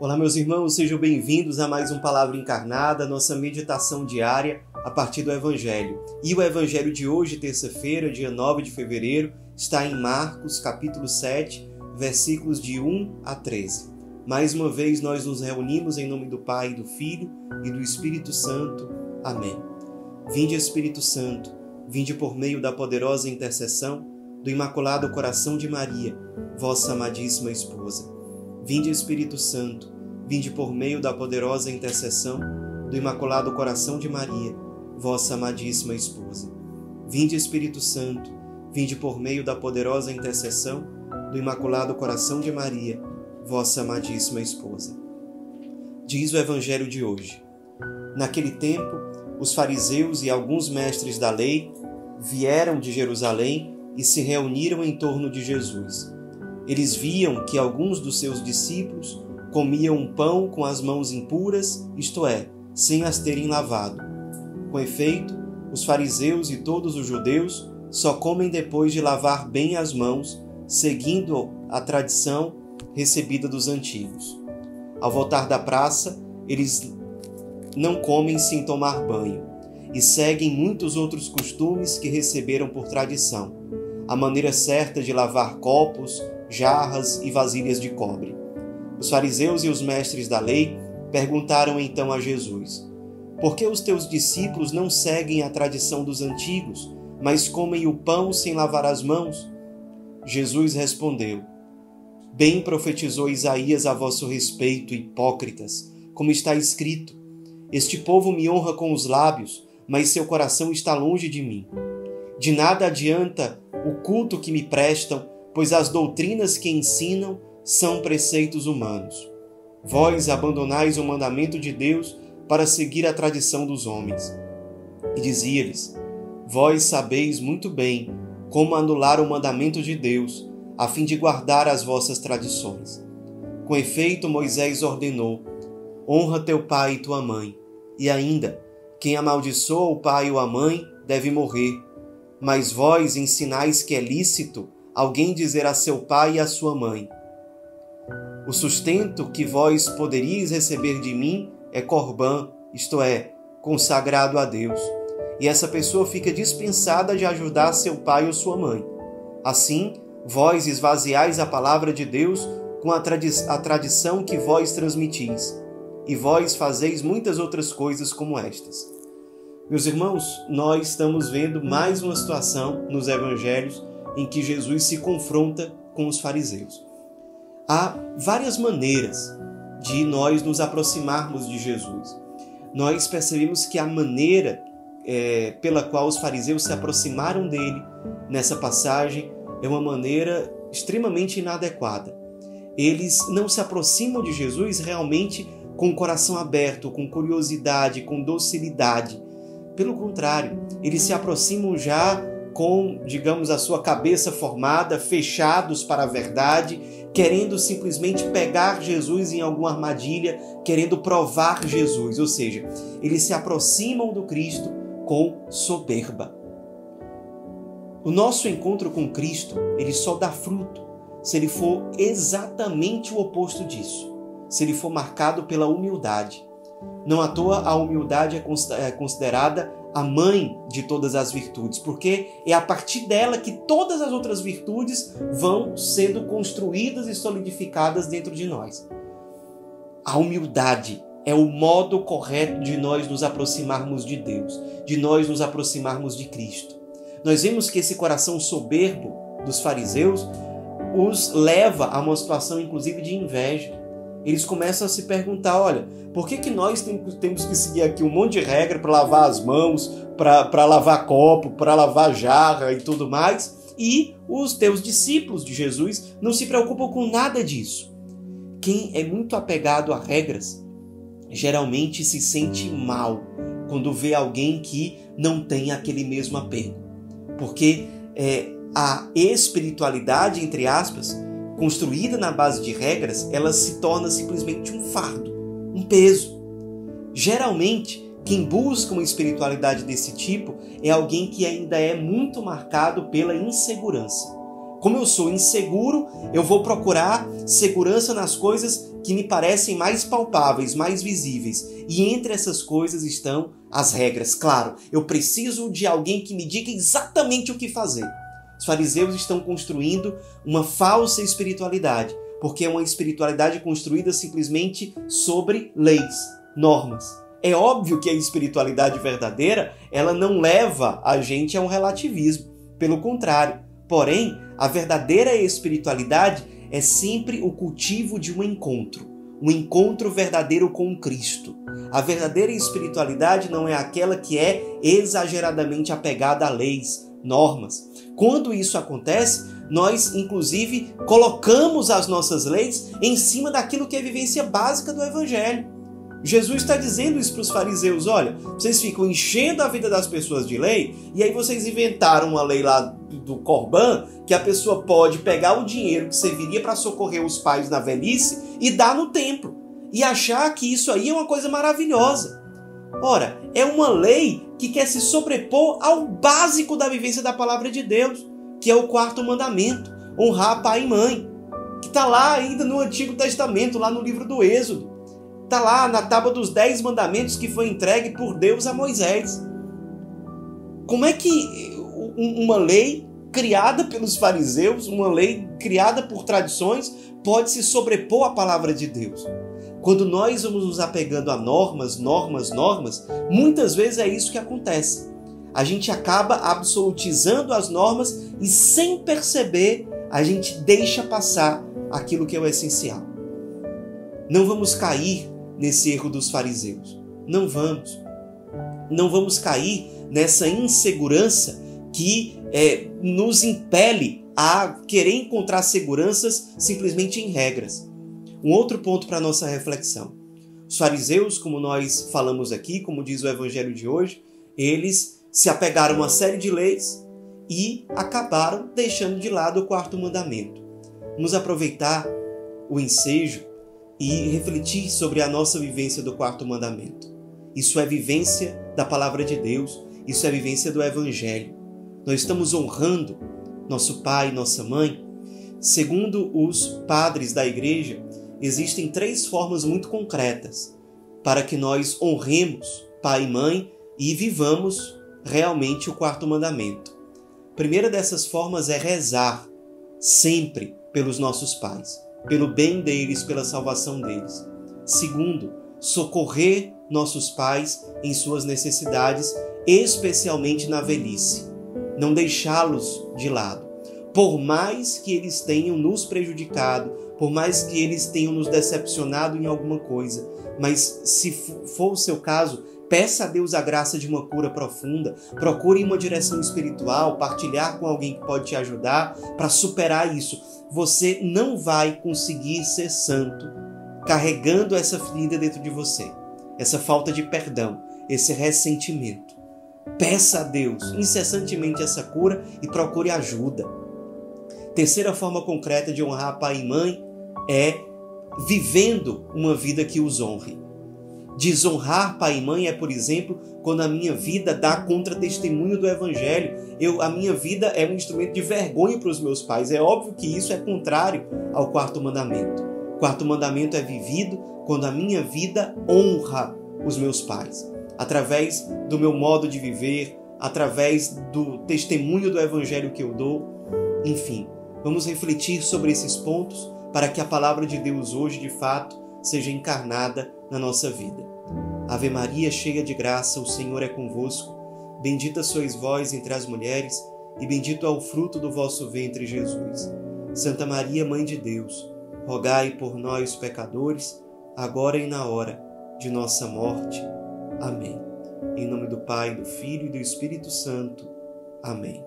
Olá, meus irmãos, sejam bem-vindos a mais um Palavra Encarnada, nossa meditação diária a partir do Evangelho. E o Evangelho de hoje, terça-feira, dia 9 de fevereiro, está em Marcos, capítulo 7, versículos de 1 a 13. Mais uma vez nós nos reunimos em nome do Pai, do Filho e do Espírito Santo. Amém. Vinde, Espírito Santo, vinde por meio da poderosa intercessão do Imaculado Coração de Maria, vossa amadíssima esposa. Vinde, Espírito Santo, vinde por meio da poderosa intercessão do Imaculado Coração de Maria, vossa amadíssima esposa. Vinde, Espírito Santo, vinde por meio da poderosa intercessão do Imaculado Coração de Maria, vossa amadíssima esposa. Diz o Evangelho de hoje. Naquele tempo, os fariseus e alguns mestres da lei vieram de Jerusalém e se reuniram em torno de Jesus. Eles viam que alguns dos seus discípulos comiam pão com as mãos impuras, isto é, sem as terem lavado. Com efeito, os fariseus e todos os judeus só comem depois de lavar bem as mãos, seguindo a tradição recebida dos antigos. Ao voltar da praça, eles não comem sem tomar banho e seguem muitos outros costumes que receberam por tradição. A maneira certa de lavar copos, jarras e vasilhas de cobre. Os fariseus e os mestres da lei perguntaram então a Jesus: por que os teus discípulos não seguem a tradição dos antigos, mas comem o pão sem lavar as mãos? Jesus respondeu: bem profetizou Isaías a vosso respeito, hipócritas, como está escrito: este povo me honra com os lábios, mas seu coração está longe de mim. De nada adianta o culto que me prestam, pois as doutrinas que ensinam são preceitos humanos. Vós abandonais o mandamento de Deus para seguir a tradição dos homens. E dizia-lhes: vós sabeis muito bem como anular o mandamento de Deus, a fim de guardar as vossas tradições. Com efeito, Moisés ordenou: honra teu pai e tua mãe. E ainda, quem amaldiçoa o pai ou a mãe deve morrer. Mas vós ensinais que é lícito alguém dizer a seu pai e a sua mãe: o sustento que vós poderíeis receber de mim é corbã, isto é, consagrado a Deus. E essa pessoa fica dispensada de ajudar seu pai ou sua mãe. Assim, vós esvaziais a palavra de Deus com a tradição que vós transmitis, e vós fazeis muitas outras coisas como estas. Meus irmãos, nós estamos vendo mais uma situação nos evangelhos em que Jesus se confronta com os fariseus. Há várias maneiras de nós nos aproximarmos de Jesus. Nós percebemos que a maneira pela qual os fariseus se aproximaram dele nessa passagem é uma maneira extremamente inadequada. Eles não se aproximam de Jesus realmente com o coração aberto, com curiosidade, com docilidade. Pelo contrário, eles se aproximam já com, digamos, a sua cabeça formada, fechados para a verdade, querendo simplesmente pegar Jesus em alguma armadilha, querendo provar Jesus. Ou seja, eles se aproximam do Cristo com soberba. O nosso encontro com Cristo, ele só dá fruto se ele for exatamente o oposto disso, se ele for marcado pela humildade. Não à toa a humildade é considerada a mãe de todas as virtudes, porque é a partir dela que todas as outras virtudes vão sendo construídas e solidificadas dentro de nós. A humildade é o modo correto de nós nos aproximarmos de Deus, de nós nos aproximarmos de Cristo. Nós vemos que esse coração soberbo dos fariseus os leva a uma situação inclusive de inveja. Eles começam a se perguntar: olha, por que nós temos que seguir aqui um monte de regra para lavar as mãos, para lavar copo, para lavar jarra e tudo mais, e os teus discípulos de Jesus não se preocupam com nada disso? Quem é muito apegado a regras geralmente se sente mal quando vê alguém que não tem aquele mesmo apego, porque a espiritualidade, entre aspas, construída na base de regras, ela se torna simplesmente um fardo, um peso. Geralmente, quem busca uma espiritualidade desse tipo é alguém que ainda é muito marcado pela insegurança, Como eu sou inseguro, eu vou procurar segurança nas coisas que me parecem mais palpáveis, mais visíveis. E entre essas coisas estão as regras. Claro, eu preciso de alguém que me diga exatamente o que fazer. Os fariseus estão construindo uma falsa espiritualidade, porque é uma espiritualidade construída simplesmente sobre leis, normas. É óbvio que a espiritualidade verdadeira, ela não leva a gente a um relativismo. Pelo contrário. Porém, a verdadeira espiritualidade é sempre o cultivo de um encontro verdadeiro com Cristo. A verdadeira espiritualidade não é aquela que é exageradamente apegada a leis, normas. Quando isso acontece, nós, inclusive, colocamos as nossas leis em cima daquilo que é a vivência básica do Evangelho. Jesus está dizendo isso para os fariseus: olha, vocês ficam enchendo a vida das pessoas de lei, e aí vocês inventaram uma lei lá do Corban, que a pessoa pode pegar o dinheiro que serviria para socorrer os pais na velhice e dar no templo, e achar que isso aí é uma coisa maravilhosa. Ora, é uma lei que quer se sobrepor ao básico da vivência da palavra de Deus, que é o 4º mandamento, honrar pai e mãe, que está lá ainda no Antigo Testamento, lá no livro do Êxodo. Está lá na tábua dos 10 mandamentos que foi entregue por Deus a Moisés. Como é que uma lei criada pelos fariseus, uma lei criada por tradições, pode se sobrepor à palavra de Deus? Quando nós vamos nos apegando a normas, muitas vezes é isso que acontece. A gente acaba absolutizando as normas e, sem perceber, a gente deixa passar aquilo que é o essencial. Não vamos cair nesse erro dos fariseus. Não vamos. Não vamos cair nessa insegurança que nos impele a querer encontrar seguranças simplesmente em regras. Um outro ponto para a nossa reflexão. Os fariseus, como nós falamos aqui, como diz o Evangelho de hoje, eles se apegaram a uma série de leis e acabaram deixando de lado o 4º mandamento. Vamos aproveitar o ensejo e refletir sobre a nossa vivência do 4º mandamento. Isso é vivência da palavra de Deus, isso é vivência do Evangelho. Nós estamos honrando nosso pai e nossa mãe. Segundo os padres da igreja, existem 3 formas muito concretas para que nós honremos pai e mãe e vivamos realmente o 4º mandamento. A primeira dessas formas é rezar sempre pelos nossos pais, pelo bem deles, pela salvação deles. Segundo, socorrer nossos pais em suas necessidades, especialmente na velhice. Não deixá-los de lado. Por mais que eles tenham nos prejudicado, por mais que eles tenham nos decepcionado em alguma coisa, mas se for o seu caso, peça a Deus a graça de uma cura profunda, procure uma direção espiritual, partilhar com alguém que pode te ajudar para superar isso. Você não vai conseguir ser santo carregando essa ferida dentro de você, essa falta de perdão, esse ressentimento. Peça a Deus incessantemente essa cura e procure ajuda. Terceira forma concreta de honrar pai e mãe é vivendo uma vida que os honre. Desonrar pai e mãe é, por exemplo, quando a minha vida dá contra-testemunho do Evangelho. A minha vida é um instrumento de vergonha para os meus pais. É óbvio que isso é contrário ao 4º mandamento. O 4º mandamento é vivido quando a minha vida honra os meus pais. Através do meu modo de viver, através do testemunho do Evangelho que eu dou. Enfim, vamos refletir sobre esses pontos para que a palavra de Deus hoje, de fato, seja encarnada na nossa vida. Ave Maria, cheia de graça, o Senhor é convosco. Bendita sois vós entre as mulheres, e bendito é o fruto do vosso ventre, Jesus. Santa Maria, Mãe de Deus, rogai por nós, pecadores, agora e na hora de nossa morte. Amém. Em nome do Pai, do Filho e do Espírito Santo. Amém.